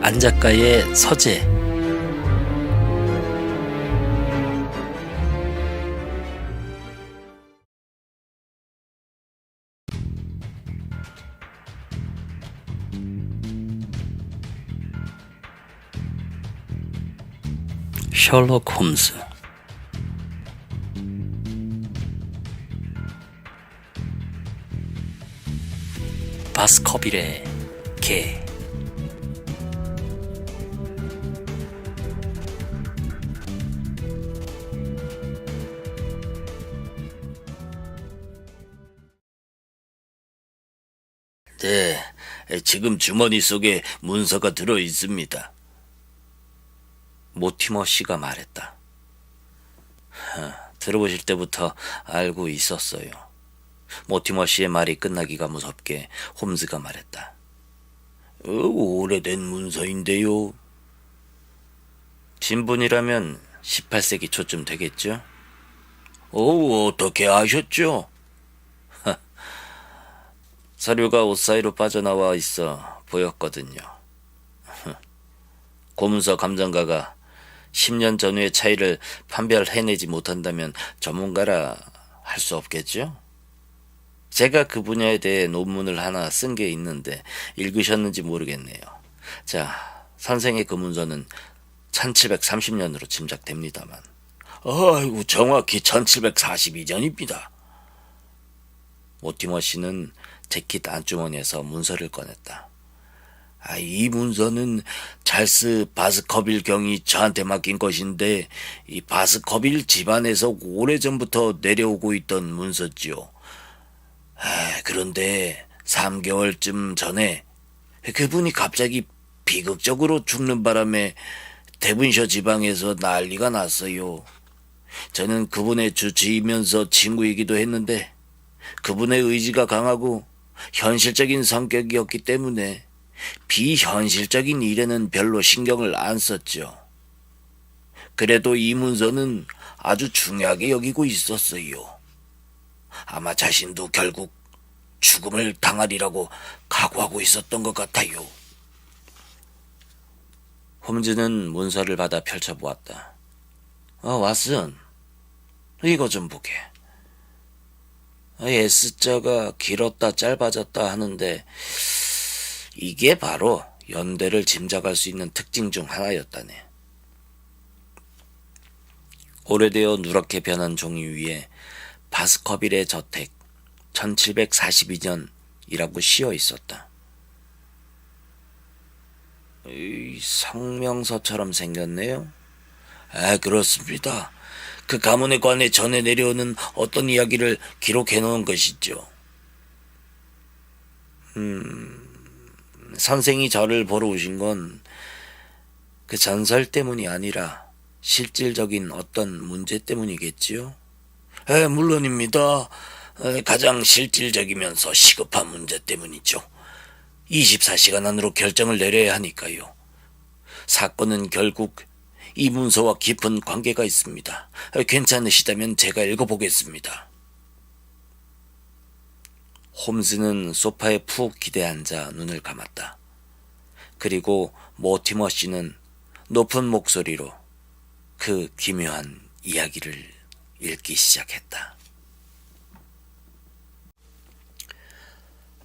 안 작가의 서재. 셜록 홈즈. 바스커빌의 개. 네, 지금 주머니 속에 문서가 들어 있습니다. 모티머 씨가 말했다. 들어보실 때부터 알고 있었어요. 모티머 씨의 말이 끝나기가 무섭게 홈즈가 말했다. 오래된 문서인데요. 진분이라면 18세기 초쯤 되겠죠? 어떻게 아셨죠? 서류가 옷 사이로 빠져나와 있어 보였거든요. 고문서 감정가가 10년 전후의 차이를 판별해내지 못한다면 전문가라 할 수 없겠죠? 제가 그 분야에 대해 논문을 하나 쓴 게 있는데 읽으셨는지 모르겠네요. 자, 선생의 그 문서는 1730년으로 짐작됩니다만. 아이고, 정확히 1742년입니다. 모티머 씨는 재킷 안주머니에서 문서를 꺼냈다. 이 문서는 찰스 바스커빌 경이 저한테 맡긴 것인데, 이 바스커빌 집안에서 오래전부터 내려오고 있던 문서지요. 그런데 3개월쯤 전에 그분이 갑자기 비극적으로 죽는 바람에 데븐셔 지방에서 난리가 났어요. 저는 그분의 주치이면서 친구이기도 했는데 그분의 의지가 강하고 현실적인 성격이었기 때문에 비현실적인 일에는 별로 신경을 안 썼죠. 그래도 이 문서는 아주 중요하게 여기고 있었어요. 아마 자신도 결국 죽음을 당하리라고 각오하고 있었던 것 같아요. 홈즈는 문서를 받아 펼쳐보았다. 왓슨, 이거 좀 보게. S자가 길었다 짧아졌다 하는데 이게 바로 연대를 짐작할 수 있는 특징 중 하나였다네. 오래되어 누렇게 변한 종이 위에 바스커빌의 저택 1742년이라고 씌어 있었다. 성명서처럼 생겼네요. 그렇습니다. 그 가문에 관해 전해 내려오는 어떤 이야기를 기록해 놓은 것이죠. 선생이 저를 보러 오신 건 그 전설 때문이 아니라 실질적인 어떤 문제 때문이겠지요? 물론입니다. 가장 실질적이면서 시급한 문제 때문이죠. 24시간 안으로 결정을 내려야 하니까요. 사건은 결국 이 문서와 깊은 관계가 있습니다. 괜찮으시다면 제가 읽어보겠습니다. 홈즈는 소파에 푹 기대앉아 눈을 감았다. 그리고 모티머 씨는 높은 목소리로 그 기묘한 이야기를 읽기 시작했다.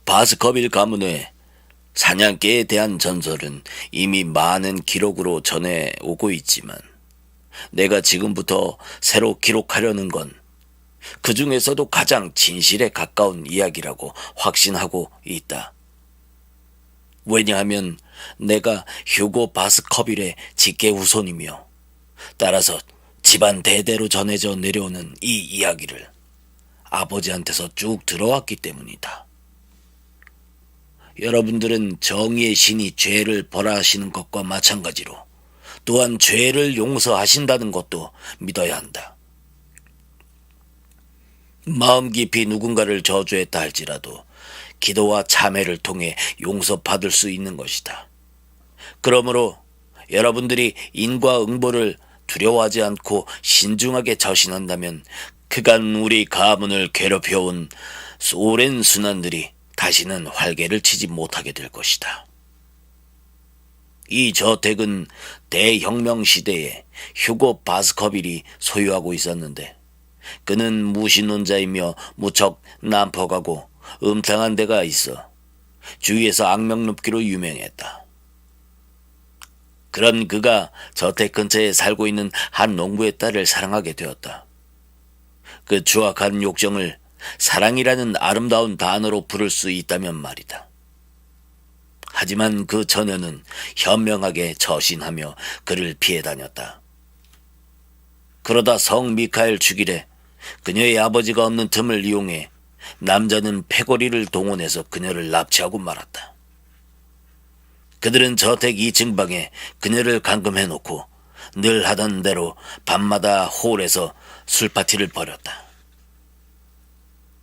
바스커빌 가문의 사냥개에 대한 전설은 이미 많은 기록으로 전해오고 있지만 내가 지금부터 새로 기록하려는 건 그 중에서도 가장 진실에 가까운 이야기라고 확신하고 있다. 왜냐하면 내가 휴고 바스커빌의 직계 후손이며 따라서 집안 대대로 전해져 내려오는 이 이야기를 아버지한테서 쭉 들어왔기 때문이다. 여러분들은 정의의 신이 죄를 벌하시는 것과 마찬가지로 또한 죄를 용서하신다는 것도 믿어야 한다. 마음 깊이 누군가를 저주했다 할지라도 기도와 참회를 통해 용서받을 수 있는 것이다. 그러므로 여러분들이 인과응보를 두려워하지 않고 신중하게 처신한다면 그간 우리 가문을 괴롭혀온 오랜 순환들이 다시는 활개를 치지 못하게 될 것이다. 이 저택은 대혁명 시대에 휴고 바스커빌이 소유하고 있었는데 그는 무신론자이며 무척 난폭하고 음탕한 데가 있어 주위에서 악명 높기로 유명했다. 그런 그가 저택 근처에 살고 있는 한 농부의 딸을 사랑하게 되었다. 그 추악한 욕정을 사랑이라는 아름다운 단어로 부를 수 있다면 말이다. 하지만 그 처녀는 현명하게 처신하며 그를 피해 다녔다. 그러다 성 미카엘 죽일에 그녀의 아버지가 없는 틈을 이용해 남자는 패거리를 동원해서 그녀를 납치하고 말았다. 그들은 저택 2층 방에 그녀를 감금해놓고 늘 하던 대로 밤마다 홀에서 술파티를 벌였다.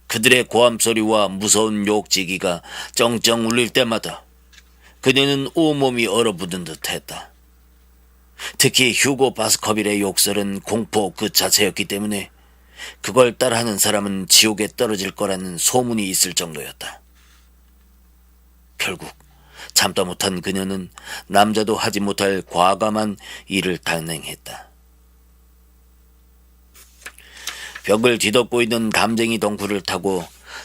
그들의 고함소리와 무서운 욕지기가 쩡쩡 울릴 때마다 그녀는 온몸이 얼어붙은 듯했다. 특히 휴고 바스커빌의 욕설은 공포 그 자체였기 때문에 그걸 따라하는 사람은 지옥에 떨어질 거라는 소문이 있을 정도였다. 결국 참다 못한 그녀는 남자도 하지 못할 과감한 일을 단행했다. 벽을 뒤덮고 있는 담쟁이 덩굴을 타고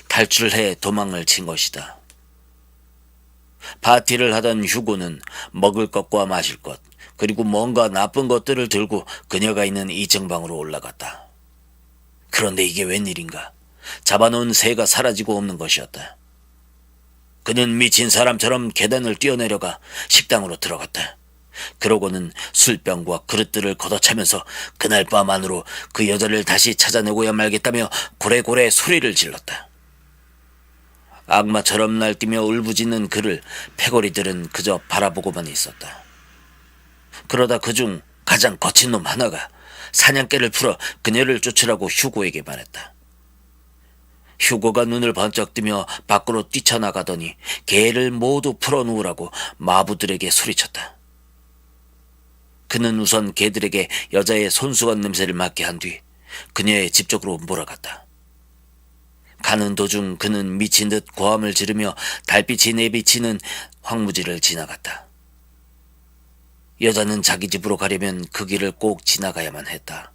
탈출해 도망을 친 것이다. 파티를 하던 휴고는 먹을 것과 마실 것, 그리고 뭔가 나쁜 것들을 들고 그녀가 있는 2층 방으로 올라갔다. 그런데 이게 웬일인가? 잡아놓은 새가 사라지고 없는 것이었다. 그는 미친 사람처럼 계단을 뛰어내려가 식당으로 들어갔다. 그러고는 술병과 그릇들을 걷어차면서 그날 밤 안으로 그 여자를 다시 찾아내고야 말겠다며 고래고래 소리를 질렀다. 악마처럼 날뛰며 울부짖는 그를 패거리들은 그저 바라보고만 있었다. 그러다 그중 가장 거친 놈 하나가 사냥개를 풀어 그녀를 쫓으라고 휴고에게 말했다. 휴고가 눈을 번쩍 뜨며 밖으로 뛰쳐나가더니 개를 모두 풀어놓으라고 마부들에게 소리쳤다. 그는 우선 개들에게 여자의 손수건 냄새를 맡게 한 뒤 그녀의 집 쪽으로 몰아갔다. 가는 도중 그는 미친 듯 고함을 지르며 달빛이 내비치는 황무지를 지나갔다. 여자는 자기 집으로 가려면 그 길을 꼭 지나가야만 했다.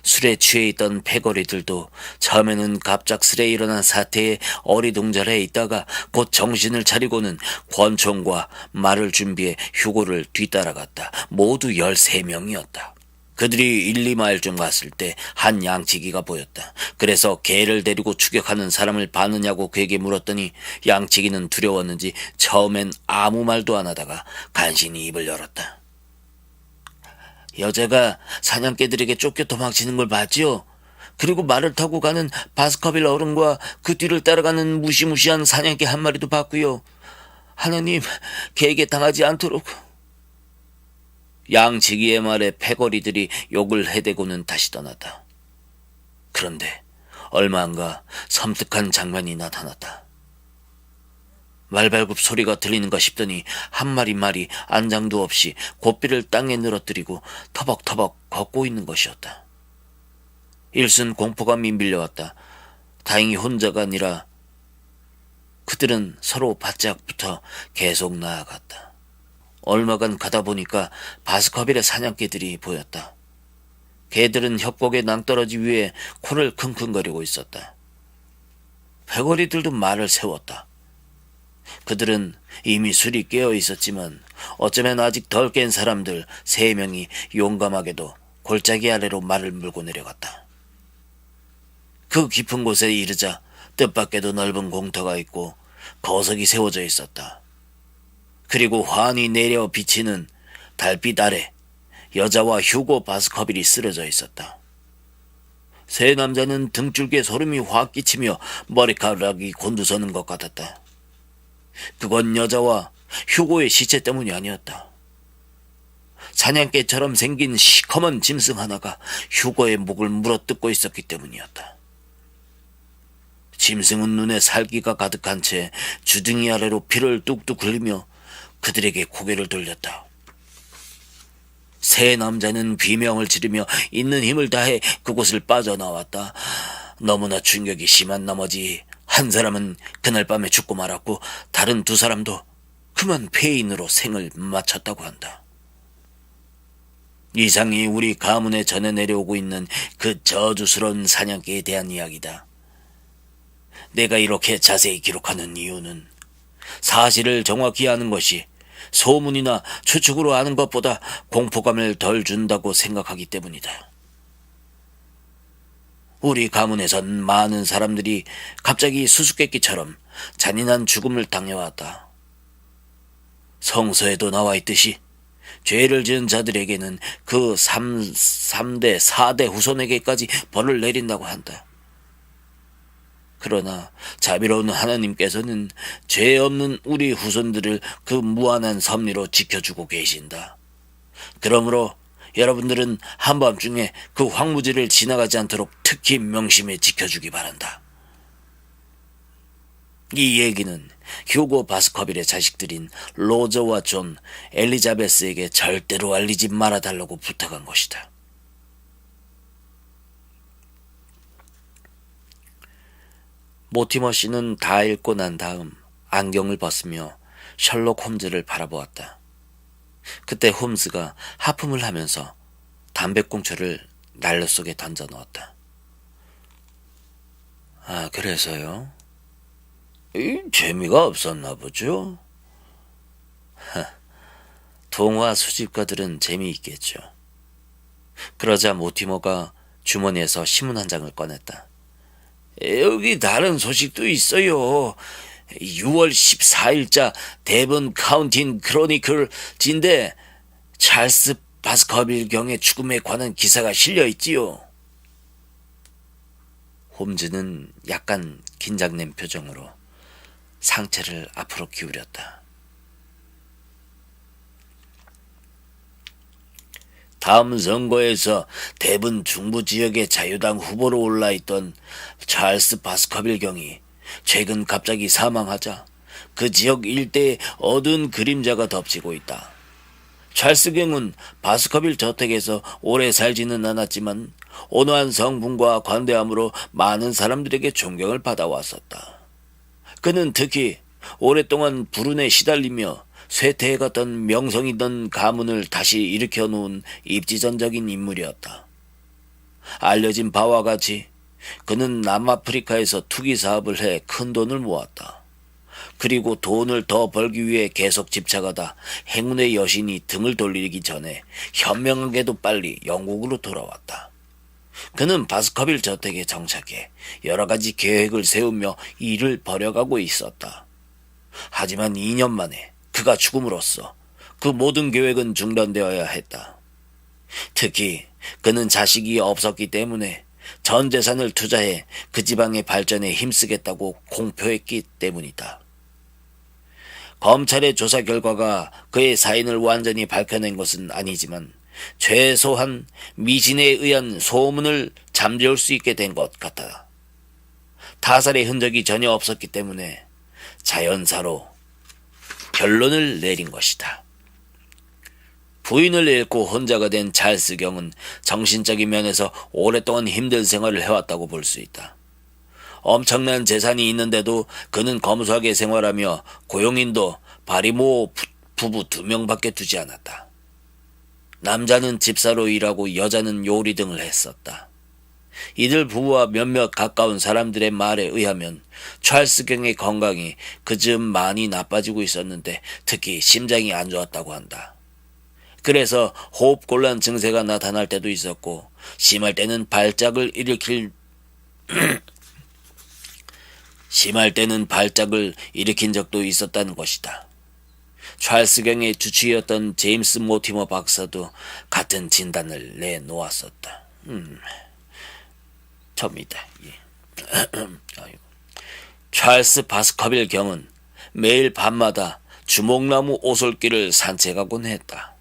술에 취해 있던 패거리들도 처음에는 갑작스레 일어난 사태에 어리둥절해 있다가 곧 정신을 차리고는 권총과 말을 준비해 휴고를 뒤따라갔다. 모두 13명이었다. 그들이 1, 2마일쯤 갔을 때 한 양치기가 보였다. 그래서 개를 데리고 추격하는 사람을 봤느냐고 그에게 물었더니 양치기는 두려웠는지 처음엔 아무 말도 안 하다가 간신히 입을 열었다. 여자가 사냥개들에게 쫓겨 도망치는 걸 봤지요. 그리고 말을 타고 가는 바스커빌 어른과 그 뒤를 따라가는 무시무시한 사냥개 한 마리도 봤고요. 하나님, 개에게 당하지 않도록. 양치기의 말에 패거리들이 욕을 해대고는 다시 떠났다. 그런데 얼마 안가 섬뜩한 장면이 나타났다. 말발굽 소리가 들리는가 싶더니 한 마리 말이 안장도 없이 고삐를 땅에 늘어뜨리고 터벅터벅 걷고 있는 것이었다. 일순 공포감이 밀려왔다. 다행히 혼자가 아니라 그들은 서로 바짝 붙어 계속 나아갔다. 얼마간 가다 보니까 바스커빌의 사냥개들이 보였다. 개들은 협곡의 낭떠러지 위에 코를 킁킁거리고 있었다. 패거리들도 말을 세웠다. 그들은 이미 술이 깨어 있었지만 어쩌면 아직 덜 깬 사람들 3명이 용감하게도 골짜기 아래로 말을 물고 내려갔다. 그 깊은 곳에 이르자 뜻밖에도 넓은 공터가 있고 거석이 세워져 있었다. 그리고 환히 내려 비치는 달빛 아래 여자와 휴고 바스커빌이 쓰러져 있었다. 세 남자는 등줄기에 소름이 확 끼치며 머리카락이 곤두서는 것 같았다. 그건 여자와 휴고의 시체 때문이 아니었다. 사냥개처럼 생긴 시커먼 짐승 하나가 휴고의 목을 물어뜯고 있었기 때문이었다. 짐승은 눈에 살기가 가득한 채 주둥이 아래로 피를 뚝뚝 흘리며 그들에게 고개를 돌렸다. 세 남자는 비명을 지르며 있는 힘을 다해 그곳을 빠져나왔다. 너무나 충격이 심한 나머지 한 사람은 그날 밤에 죽고 말았고 다른 2사람도 그만 폐인으로 생을 마쳤다고 한다. 이상이 우리 가문에 전해 내려오고 있는 그 저주스러운 사냥개에 대한 이야기다. 내가 이렇게 자세히 기록하는 이유는 사실을 정확히 아는 것이 소문이나 추측으로 아는 것보다 공포감을 덜 준다고 생각하기 때문이다. 우리 가문에선 많은 사람들이 갑자기 수수께끼처럼 잔인한 죽음을 당해왔다. 성서에도 나와 있듯이 죄를 지은 자들에게는 그 3대, 4대 후손에게까지 벌을 내린다고 한다. 그러나 자비로운 하나님께서는 죄 없는 우리 후손들을 그 무한한 섭리로 지켜주고 계신다. 그러므로 여러분들은 한밤중에 그 황무지를 지나가지 않도록 특히 명심해 지켜주기 바란다. 이 얘기는 휴고 바스커빌의 자식들인 로저와 존, 엘리자베스에게 절대로 알리지 말아달라고 부탁한 것이다. 모티머 씨는 다 읽고 난 다음 안경을 벗으며 셜록 홈즈를 바라보았다. 그때 홈즈가 하품을 하면서 담배꽁초를 난로 속에 던져 넣었다. 아, 그래서요? 재미가 없었나 보죠? 동화 수집가들은 재미있겠죠. 그러자 모티머가 주머니에서 신문 한 장을 꺼냈다. 여기 다른 소식도 있어요. 6월 14일자 데븐 카운틴 크로니클인데 찰스 바스커빌 경의 죽음에 관한 기사가 실려있지요. 홈즈는 약간 긴장된 표정으로 상체를 앞으로 기울였다. 다음 선거에서 데븐 중부 지역의 자유당 후보로 올라있던 찰스 바스커빌 경이 최근 갑자기 사망하자 그 지역 일대에 어두운 그림자가 덮치고 있다. 찰스 경은 바스커빌 저택에서 오래 살지는 않았지만 온화한 성품과 관대함으로 많은 사람들에게 존경을 받아왔었다. 그는 특히 오랫동안 불운에 시달리며 쇠퇴해갔던 명성이던 가문을 다시 일으켜놓은 입지전적인 인물이었다. 알려진 바와 같이 그는 남아프리카에서 투기 사업을 해 큰 돈을 모았다. 그리고 돈을 더 벌기 위해 계속 집착하다 행운의 여신이 등을 돌리기 전에 현명하게도 빨리 영국으로 돌아왔다. 그는 바스커빌 저택에 정착해 여러 가지 계획을 세우며 일을 벌여가고 있었다. 하지만 2년 만에 그가 죽음으로써 그 모든 계획은 중단되어야 했다. 특히 그는 자식이 없었기 때문에 전 재산을 투자해 그 지방의 발전에 힘쓰겠다고 공표했기 때문이다. 검찰의 조사 결과가 그의 사인을 완전히 밝혀낸 것은 아니지만 최소한 미신에 의한 소문을 잠재울 수 있게 된 것 같다. 타살의 흔적이 전혀 없었기 때문에 자연사로 결론을 내린 것이다. 부인을 잃고 혼자가 된 찰스 경은 정신적인 면에서 오랫동안 힘든 생활을 해왔다고 볼 수 있다. 엄청난 재산이 있는데도 그는 검소하게 생활하며 고용인도 바리모 부부 2명밖에 두지 않았다. 남자는 집사로 일하고 여자는 요리 등을 했었다. 이들 부부와 몇몇 가까운 사람들의 말에 의하면 찰스 경의 건강이 그즈음 많이 나빠지고 있었는데 특히 심장이 안 좋았다고 한다. 그래서 호흡곤란 증세가 나타날 때도 있었고 심할 때는 발작을 일으킨 적도 있었다는 것이다. 찰스 경의 주치의였던 제임스 모티머 박사도 같은 진단을 내놓았었다. 접니다. 찰스 바스커빌 경은 매일 밤마다 주목나무 오솔길을 산책하곤 했다.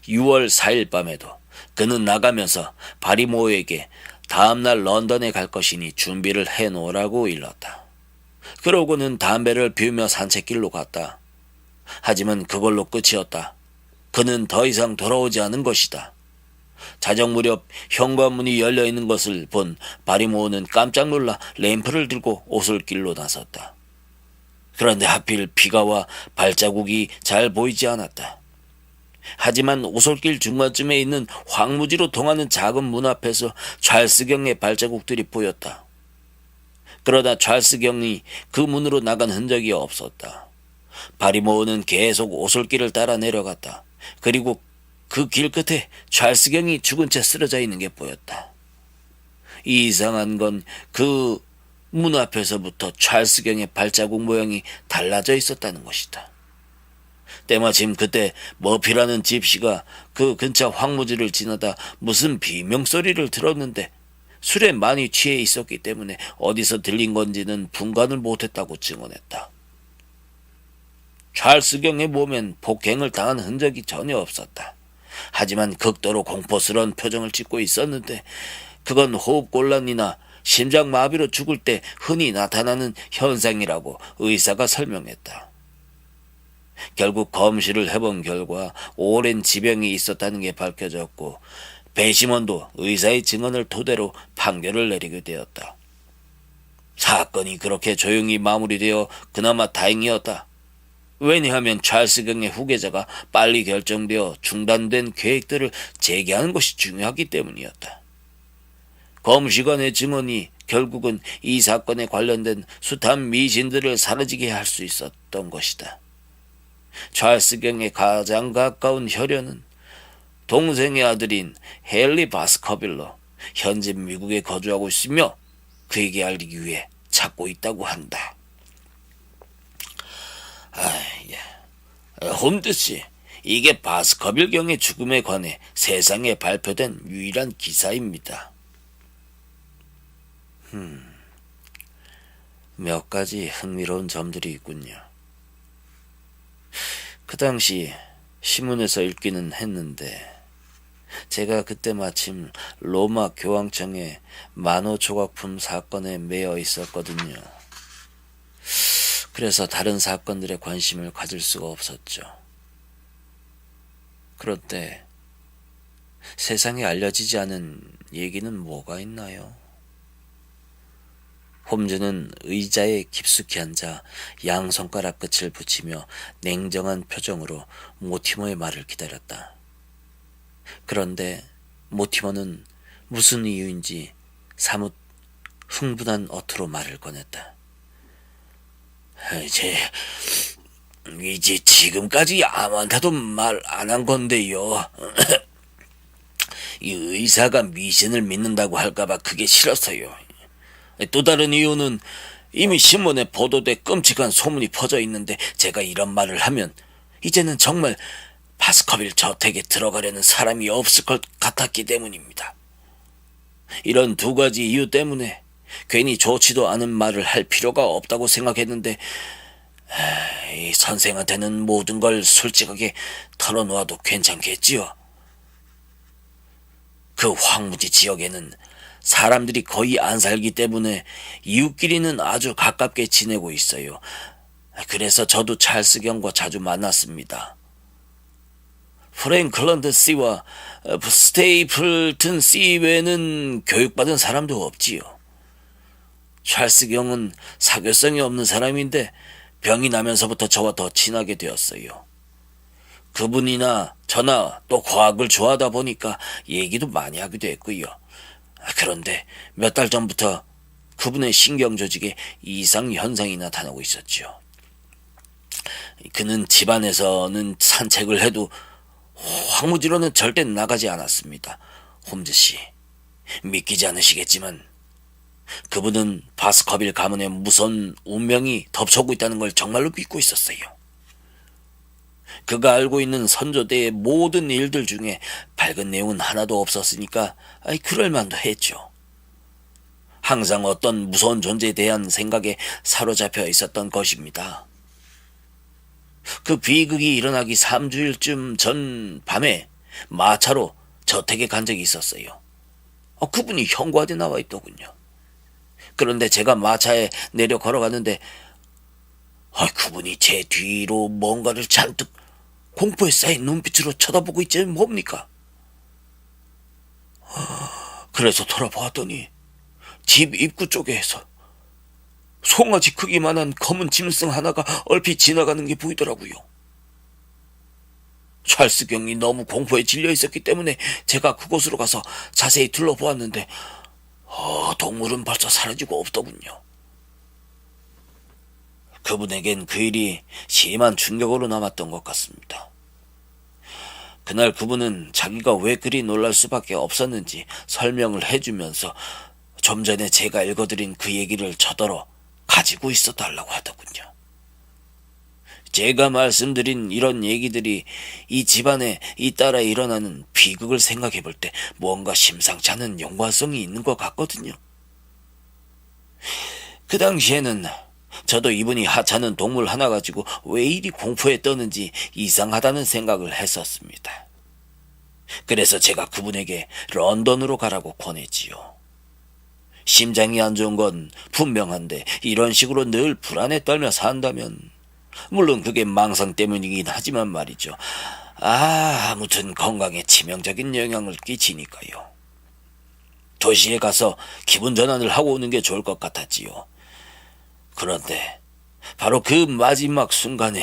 6월 4일 밤에도 그는 나가면서 바리모어에게 다음날 런던에 갈 것이니 준비를 해놓으라고 일렀다. 그러고는 담배를 피우며 산책길로 갔다. 하지만 그걸로 끝이었다. 그는 더 이상 돌아오지 않은 것이다. 자정 무렵 현관문이 열려있는 것을 본 바리모어는 깜짝 놀라 램프를 들고 오솔길로 나섰다. 그런데 하필 비가 와 발자국이 잘 보이지 않았다. 하지만 오솔길 중간쯤에 있는 황무지로 통하는 작은 문 앞에서 찰스경의 발자국들이 보였다. 그러다 찰스경이 그 문으로 나간 흔적이 없었다. 바리모어는 계속 오솔길을 따라 내려갔다. 그리고 그 길 끝에 찰스경이 죽은 채 쓰러져 있는 게 보였다. 이상한 건 그 문 앞에서부터 찰스경의 발자국 모양이 달라져 있었다는 것이다. 때마침 그때 머피라는 집시가 그 근처 황무지를 지나다 무슨 비명소리를 들었는데 술에 많이 취해 있었기 때문에 어디서 들린 건지는 분간을 못했다고 증언했다. 찰스경의 몸엔 폭행을 당한 흔적이 전혀 없었다. 하지만 극도로 공포스러운 표정을 짓고 있었는데 그건 호흡곤란이나 심장마비로 죽을 때 흔히 나타나는 현상이라고 의사가 설명했다. 결국 검시를 해본 결과 오랜 지병이 있었다는 게 밝혀졌고 배심원도 의사의 증언을 토대로 판결을 내리게 되었다. 사건이 그렇게 조용히 마무리되어 그나마 다행이었다. 왜냐하면 찰스경의 후계자가 빨리 결정되어 중단된 계획들을 재개하는 것이 중요하기 때문이었다. 검시관의 증언이 결국은 이 사건에 관련된 숱한 미신들을 사라지게 할 수 있었던 것이다. 찰스경의 가장 가까운 혈연은 동생의 아들인 헨리 바스커빌로, 현재 미국에 거주하고 있으며 그에게 알리기 위해 찾고 있다고 한다. 홈즈씨, 이게 바스커빌 경의 죽음에 관해 세상에 발표된 유일한 기사입니다. 몇 가지 흥미로운 점들이 있군요. 그 당시 신문에서 읽기는 했는데 제가 그때 마침 로마 교황청의 만호 조각품 사건에 매여 있었거든요. 그래서 다른 사건들에 관심을 가질 수가 없었죠. 그런데 세상에 알려지지 않은 얘기는 뭐가 있나요? 홈즈는 의자에 깊숙이 앉아 양손가락 끝을 붙이며 냉정한 표정으로 모티머의 말을 기다렸다. 그런데 모티머는 무슨 이유인지 사뭇 흥분한 어투로 말을 꺼냈다. 이제 지금까지 아무한테도 말 안 한 건데요. 이 의사가 미신을 믿는다고 할까봐 그게 싫었어요. 또 다른 이유는 이미 신문에 보도돼 끔찍한 소문이 퍼져 있는데 제가 이런 말을 하면 이제는 정말 바스커빌 저택에 들어가려는 사람이 없을 것 같았기 때문입니다. 이런 두 가지 이유 때문에 괜히 좋지도 않은 말을 할 필요가 없다고 생각했는데 이 선생한테는 모든 걸 솔직하게 털어놓아도 괜찮겠지요. 그 황무지 지역에는 사람들이 거의 안 살기 때문에 이웃끼리는 아주 가깝게 지내고 있어요. 그래서 저도 찰스경과 자주 만났습니다. 프랭클런드 씨와 스테이플튼 씨 외에는 교육받은 사람도 없지요. 찰스경은 사교성이 없는 사람인데 병이 나면서부터 저와 더 친하게 되었어요. 그분이나 저나 또 과학을 좋아하다 보니까 얘기도 많이 하기도 했고요. 그런데 몇 달 전부터 그분의 신경조직에 이상 현상이 나타나고 있었죠. 그는 집안에서는 산책을 해도 황무지로는 절대 나가지 않았습니다. 홈즈 씨, 믿기지 않으시겠지만 그분은 바스커빌 가문의 무서운 운명이 덮쳐오고 있다는 걸 정말로 믿고 있었어요. 그가 알고 있는 선조대의 모든 일들 중에 밝은 내용은 하나도 없었으니까 그럴만도 했죠. 항상 어떤 무서운 존재에 대한 생각에 사로잡혀 있었던 것입니다. 그 비극이 일어나기 3주일쯤 전 밤에 마차로 저택에 간 적이 있었어요. 그분이 현관에 나와 있더군요. 그런데 제가 마차에 내려 걸어갔는데 그분이 제 뒤로 뭔가를 잔뜩 공포에 쌓인 눈빛으로 쳐다보고 있지 뭡니까? 그래서 돌아보았더니 집 입구 쪽에서 송아지 크기만한 검은 짐승 하나가 얼핏 지나가는 게 보이더라고요. 찰스 경이 너무 공포에 질려 있었기 때문에 제가 그곳으로 가서 자세히 둘러보았는데 동물은 벌써 사라지고 없더군요. 그분에겐 그 일이 심한 충격으로 남았던 것 같습니다. 그날 그분은 자기가 왜 그리 놀랄 수밖에 없었는지 설명을 해주면서 좀 전에 제가 읽어드린 그 얘기를 저더러 가지고 있어 달라고 하더군요. 제가 말씀드린 이런 얘기들이 이 집안에 잇따라 일어나는 비극을 생각해 볼 때 뭔가 심상치 않은 연관성이 있는 것 같거든요. 그 당시에는 저도 이분이 하찮은 동물 하나 가지고 왜 이리 공포에 떠는지 이상하다는 생각을 했었습니다. 그래서 제가 그분에게 런던으로 가라고 권했지요. 심장이 안 좋은 건 분명한데 이런 식으로 늘 불안에 떨며 산다면, 물론 그게 망상 때문이긴 하지만 말이죠. 아무튼 건강에 치명적인 영향을 끼치니까요. 도시에 가서 기분 전환을 하고 오는 게 좋을 것 같았지요. 그런데 바로 그 마지막 순간에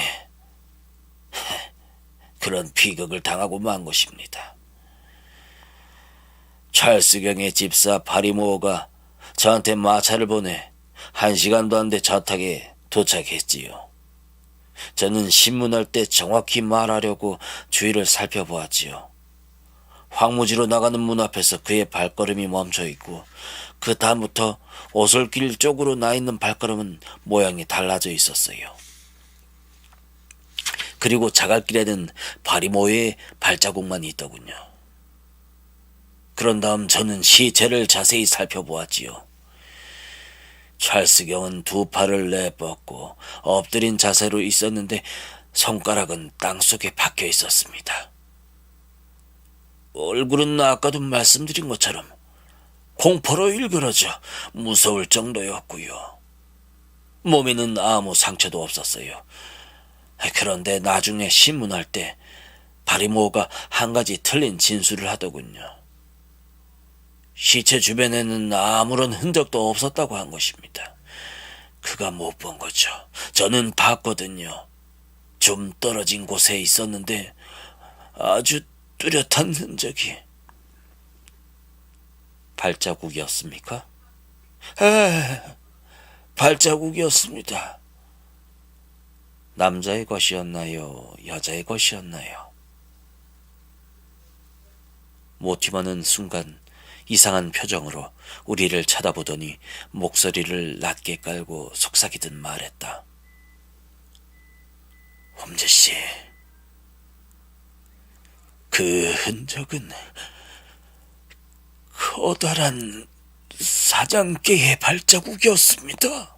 그런 비극을 당하고 만 것입니다. 찰스 경의 집사 바리모어가 저한테 마차를 보내 1시간도 안 돼 저택에 도착했지요. 저는 신문할 때 정확히 말하려고 주위를 살펴보았지요. 황무지로 나가는 문 앞에서 그의 발걸음이 멈춰 있고 그 다음부터 오솔길 쪽으로 나 있는 발걸음은 모양이 달라져 있었어요. 그리고 자갈길에는 바리모의 발자국만 있더군요. 그런 다음 저는 시체를 자세히 살펴보았지요. 찰스 경은 두 팔을 내뻗고 엎드린 자세로 있었는데 손가락은 땅속에 박혀 있었습니다. 얼굴은 아까도 말씀드린 것처럼 공포로 일그러져 무서울 정도였고요. 몸에는 아무 상처도 없었어요. 그런데 나중에 신문할 때 바리모어가 한 가지 틀린 진술을 하더군요. 시체 주변에는 아무런 흔적도 없었다고 한 것입니다. 그가 못 본 거죠. 저는 봤거든요. 좀 떨어진 곳에 있었는데 아주 뚜렷한 흔적이. 발자국이었습니까? 발자국이었습니다. 남자의 것이었나요? 여자의 것이었나요? 모티머는 순간 이상한 표정으로 우리를 쳐다보더니 목소리를 낮게 깔고 속삭이듯 말했다. 홈즈씨, 그 흔적은 커다란 사장개의 발자국이었습니다.